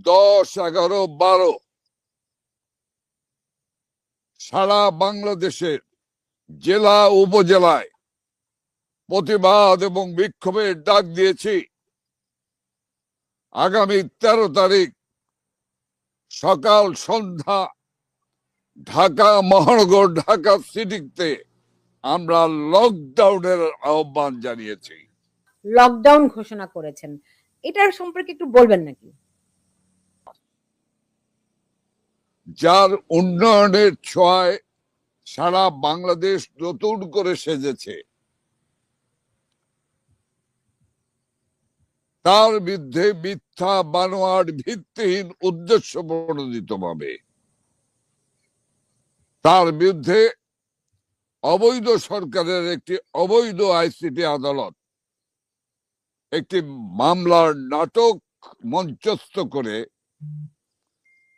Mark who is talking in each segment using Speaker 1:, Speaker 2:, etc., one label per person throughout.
Speaker 1: 10, 11, 12 সারা বাংলাদেশের জেলা উপজেলায় প্রতিবাদ এবং বিক্ষোভের ডাক দিয়েছি। আগামী 13 তারিখ সকাল সন্ধ্যা ঢাকা মহানগর, ঢাকা সিটিতে আমরা লকডাউনের আহ্বান জানিয়েছি।
Speaker 2: লকডাউন ঘোষণা করেছেন, এটার সম্পর্কে একটু বলবেন নাকি?
Speaker 1: যার উন্নয়নের ছোঁয়ায় সারা বাংলাদেশ নতুন করে সেজেছে, তার বিরুদ্ধে মিথ্যা বানোয়াট ভিত্তিহীন উদ্দেশ্য প্রণোদিত ভাবে তার বিরুদ্ধে অবৈধ সরকারের একটি অবৈধ আইসিটি আদালত একটি মামলার নাটক মঞ্চস্থ করে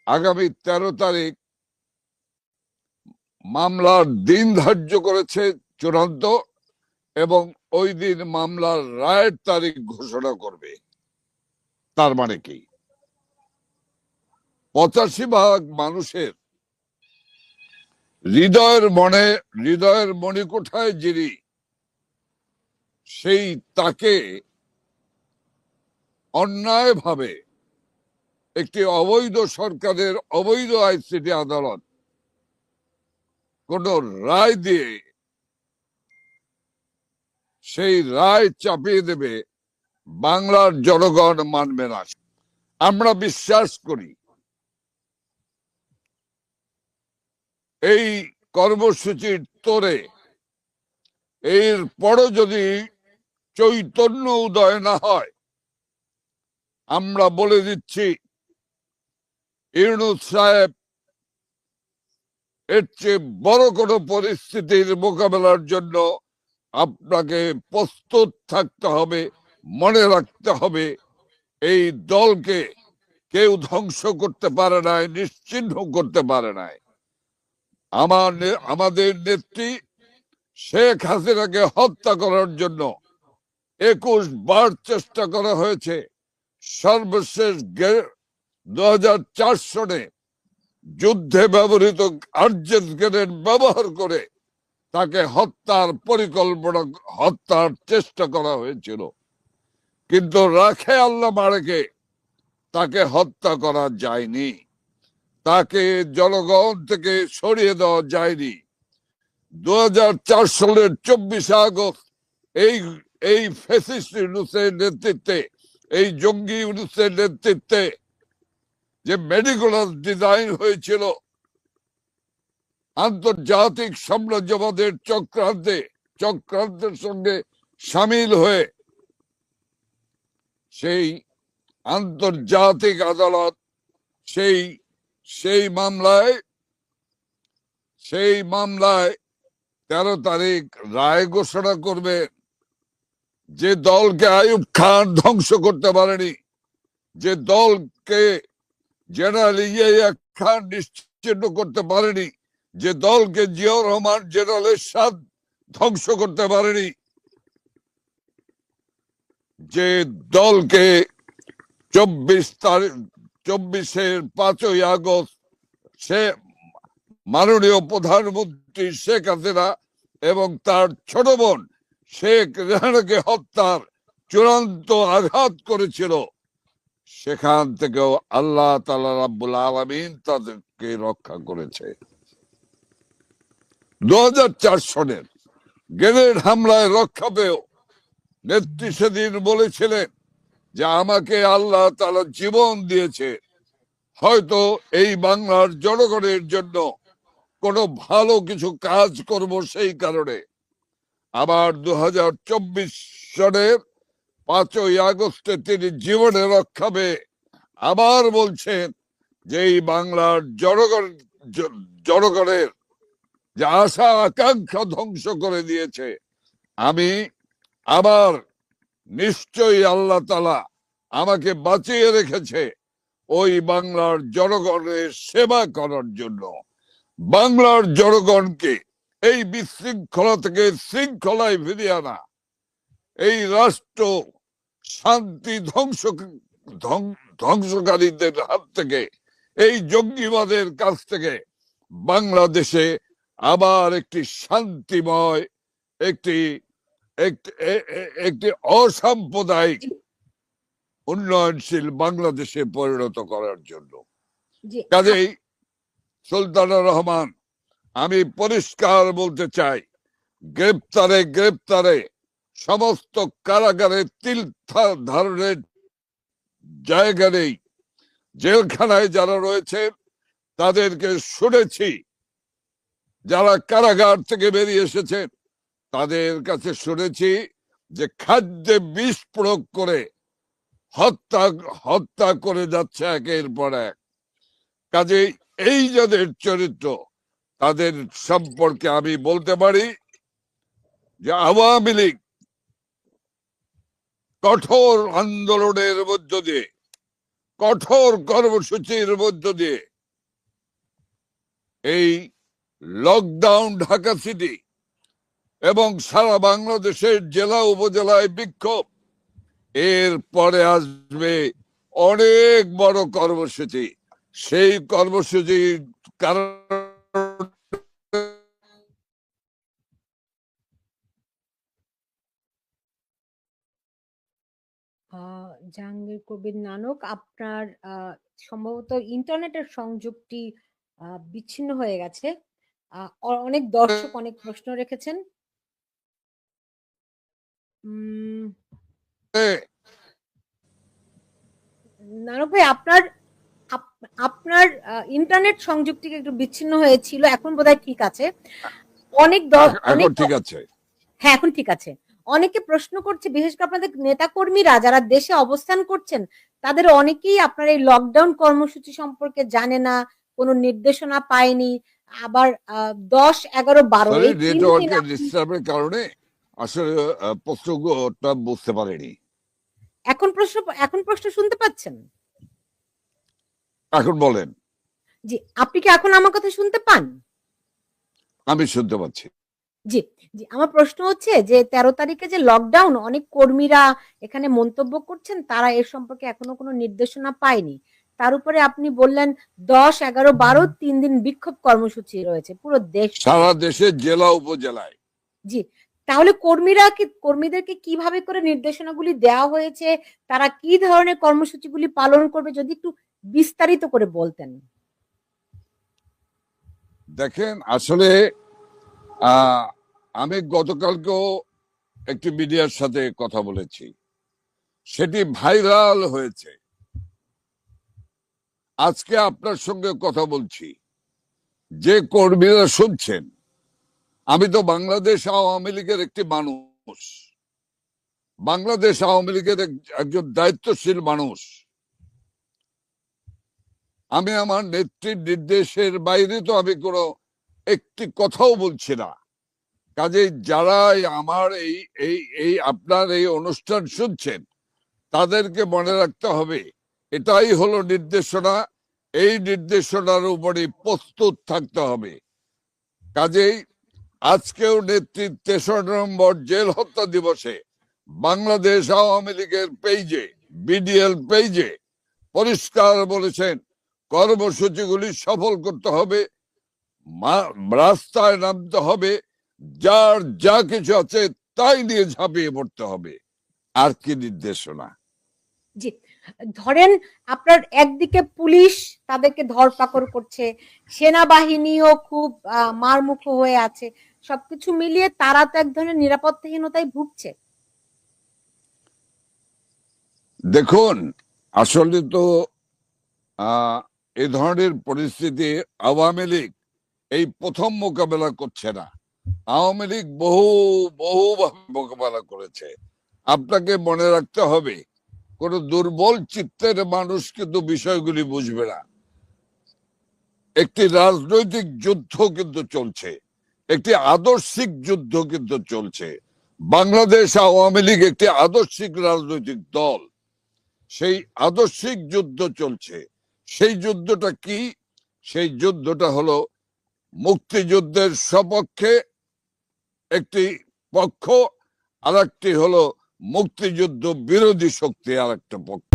Speaker 1: আগামী 13 তারিখ মামলার দিন ধার্য করেছে চূড়ান্ত, এবং ওই দিন মামলার রায়ের তারিখ ঘোষণা করবে। তার মানে কি, 85% মানুষের হৃদয়ের মণিকোঠায় যিনি, সেই তাকে অন্যায়ভাবে একটি অবৈধ সরকারের অবৈধ আইসিটি আদালত কোন রায় দিয়ে সেই রায় চাপিয়ে দেবে, বাংলার জনগণ মানবে না। আমরা বিশ্বাস করি এই কর্মসূচির তোরে এর পরও যদি চৈতন্য উদয় না হয়, আমরা বলে দিচ্ছি ইউনূস সাহেব এর চেয়ে বড় কোনো পরিস্থিতির মোকাবেলার জন্য আপনাকে প্রস্তুত থাকতে হবে। মনে রাখতে হবে, এই দলকে কেউ ধ্বংস করতে পারে নাই, নিশ্চিহ্ন করতে পারে নাই। আমাদের নেত্রী শেখ হাসিনাকে হত্যা করার জন্য 21 বার চেষ্টা করা হয়েছে। সর্বশেষ 2004 সনে যুদ্ধে ব্যবহৃত আর্জেস গ্রেনেড ব্যবহার করে তাকে হত্যার চেষ্টা করা হয়েছিল, কিন্তু রাখে আল্লাহ মারেকে তাকে হত্যা করা যায়নি, তাকে জনগণ থেকে সরিয়ে দেওয়া যায়নি। 2004 সালের 24 আগস্ট এই ফ্যাসিস্ট ইউনূসের নেতৃত্বে, এই জঙ্গি ইউনূসের নেতৃত্বে যে মেডিকুলার ডিজাইন হয়েছিল, আন্তর্জাতিক সাম্রাজ্যবাদের চক্রান্তের সঙ্গে সামিল হয়ে সেই আন্তর্জাতিক আদালত সেই মামলায় 13 তারিখ রায় ঘোষণা করবে। যে দলকে আইয়ুব খান ধ্বংস করতে পারেনি, যে দলকে জেনারেল ইয়াহিয়া খান নিশ্চিহ্ন করতে পারেনি, যে দলকে জিয়াউর রহমান জেনারেল এরশাদ ধ্বংস করতে পারেনি, যে দলকে 24-এর 5ই আগস্ট সে মাননীয় প্রধানমন্ত্রী শেখ হাসিনা এবং তার ছোট বোন শেখ রেহানাকে হত্যার চূড়ান্ত আঘাত করেছিল, সেখান থেকেও আল্লাহ তাআলা রাব্বুল আলামিন তাদেরকে রক্ষা করেছে। 2004 সনের গ্রেনেড হামলায় রক্ষা পেয়েও নেত্রী সেদিন বলেছিলেন যে আমাকে আল্লাহ তাআলা জীবন দিয়েছে, হয়তো এই বাংলার জনগণের জন্য কোনো ভালো কিছু কাজ করব সেই কারণে। আবার 2024 সনের 5ই আগস্টে তিনি জীবনে রক্ষা পেয়ে আবার বলছেন যে এই বাংলার জনগণের যে আশা আকাঙ্ক্ষা ধ্বংস করে দিয়েছে, আমি আবার নিশ্চয়ই আল্লাহ তাআলা আমাকে বাঁচিয়ে রেখেছে ওই বাংলার জনগণের সেবা করার জন্য, বাংলার জনগণকে এই বিশৃঙ্খলা থেকে শৃঙ্খলায় ফিরিয়ে আনা, এই রাষ্ট্র শান্তি ধ্বংস ধ্বংসকারীদের হাত থেকে, এই জঙ্গিবাদের কাছ থেকে বাংলাদেশে আবার একটি শান্তিময়, একটি একটি অসাম্প্রদায়িক উন্নয়নশীল বাংলাদেশে পরিণত করার জন্য।
Speaker 2: জি
Speaker 1: কাজেই সুলতানা রহমান, আমি পরিষ্কার বলতে চাই, গ্রেপ্তারে গ্রেপ্তারে সমস্ত কারাগারে তিল ধারণের জায়গা নেই। জেলখানায় যারা রয়েছে তাদেরকে শুনেছি, যারা কারাগার থেকে বেরিয়ে এসেছেন তাদের কাছে শুনেছি যে খাদ্যে বিষ প্রয়োগ করে হত্যা করে যাচ্ছে একের পর এক। কাজেই এই যাদের চরিত্র, তাদের সম্পর্কে আমি বলতে পারি যে আওয়ামী লীগ কঠোর আন্দোলনের মধ্য দিয়ে, কঠোর কর্মসূচির মধ্য দিয়ে এই লকডাউন, ঢাকা সিটি এবং সারা বাংলাদেশের জেলা উপজেলায় বিক্ষোভ, এর পরে আসবে অনেক বড় কর্মসূচি। সেই কর্মসূচির কারণ
Speaker 2: জাহাঙ্গীর কবির নানক, আপনার সম্ভবত ইন্টারনেটের সংযোগটি বিচ্ছিন্ন হয়ে গেছে। অনেক দর্শক অনেক প্রশ্ন রেখেছেন। নানক ভাই, আপনার আপনার ইন্টারনেট সংযোগটি একটু বিচ্ছিন্ন হয়েছিল, এখন বোধহয় ঠিক আছে।
Speaker 1: এখন ঠিক আছে?
Speaker 2: হ্যাঁ, এখন ঠিক আছে। অনেকে প্রশ্ন করছে, বিশেষ করে আপনাদের নেতাকর্মীরা যারা দেশে অবস্থান করছেন, তাদের অনেকেই আপনার এই লকডাউন কর্মসূচি সম্পর্কে জানে না, কোনো নির্দেশনা পায়নি। আবার 10, 11, 12
Speaker 1: নেটওয়ার্কের ডিস্টার্বের কারণে আসলে প্রশ্নটা বুঝতে পারেনি।
Speaker 2: এখন প্রশ্ন শুনতে পাচ্ছেন?
Speaker 1: এখন বলেন।
Speaker 2: জি, আপনি কি এখন আমার কথা শুনতে পান?
Speaker 1: আমি শুনতে পাচ্ছি।
Speaker 2: জি জি, আমার প্রশ্ন হচ্ছে যে 13 তারিখে যে লকডাউন, অনেক কর্মীরা এখানে মন্তব্য করছেন তারা এর সম্পর্কে এখনো কোনো নির্দেশনা পায়নি। তার উপরে আপনি বললেন 10, 11, 12 3 দিন বিক্ষোভ কর্মসূচি রয়েছে পুরো দেশ,
Speaker 1: সারা দেশের জেলা উপজেলায়।
Speaker 2: জি, তাহলে কর্মীদেরকে কিভাবে করে নির্দেশনাগুলি দেওয়া হয়েছে, তারা কি ধরনের কর্মসূচিগুলি পালন করবে, যদি একটু বিস্তারিত করে বলতেন।
Speaker 1: দেখেন, আসলে আমি গতকালকেও একটি মিডিয়ার সাথে কথা বলেছি, সেটি ভাইরাল হয়েছে। আজকে আপনার সঙ্গে কথা বলছি, যে কর্মীরা শুনছেন, আমি তো বাংলাদেশ আওয়ামী লীগের একটি মানুষ, বাংলাদেশ আওয়ামী লীগের একজন দায়িত্বশীল মানুষ। আমি আমার নেত্রীর নির্দেশের বাইরে তো আমি কোনো একটি কথাও বলছি না। কাজেই যারা আমার এই আপনার এই অনুষ্ঠান শুনছেন, তাদেরকে মনে রাখতে হবে এটাই হলো নির্দেশনা, এই নির্দেশনার উপরে প্রস্তুত থাকতে হবে। কাজেই আজকেও নেত্রীর 63 নম্বর জেল হত্যা দিবসে বাংলাদেশ আওয়ামী লীগের পেজে, বিডিএল পেজে পরিষ্কার বলেছেন কর্মসূচিগুলি সফল করতে হবে, রাস্তায় নামতে হবে, যার যা কিছু আছে তাই নিয়ে ঝাঁপিয়ে পড়তে হবে। আর কি নির্দেশনা?
Speaker 2: জি, ধরেন আপনার একদিকে পুলিশ তাদেরকে ধরপাকড় করছে, সেনাবাহিনীও খুব মারমুখ হয়ে আছে, সবকিছু মিলিয়ে তারা তো এক ধরনের নিরাপত্তাহীনতায় ভুগছে।
Speaker 1: দেখুন, আসলে তো এই ধরনের পরিস্থিতি আওয়ামী লীগ এই প্রথম মোকাবেলা করছে না। আওয়ামী লীগ বহুভাবে মোকাবেলা করেছে। আপনাকে মনে রাখতে হবে, কোন দুর্বল চিত্তের মানুষ কিন্তু বিষয়গুলি বুঝবে না। একটি রাজনৈতিক যুদ্ধ কিন্তু চলছে, একটি আদর্শিক যুদ্ধ কিন্তু চলছে। বাংলাদেশ আওয়ামী লীগ একটি আদর্শিক রাজনৈতিক দল, সেই আদর্শিক যুদ্ধ চলছে। সেই যুদ্ধটা কি? সেই যুদ্ধটা হলো মুক্তিযুদ্ধের সপক্ষে একটি পক্ষ, আর একটি হলো মুক্তিযুদ্ধ বিরোধী শক্তি আর একটা পক্ষ।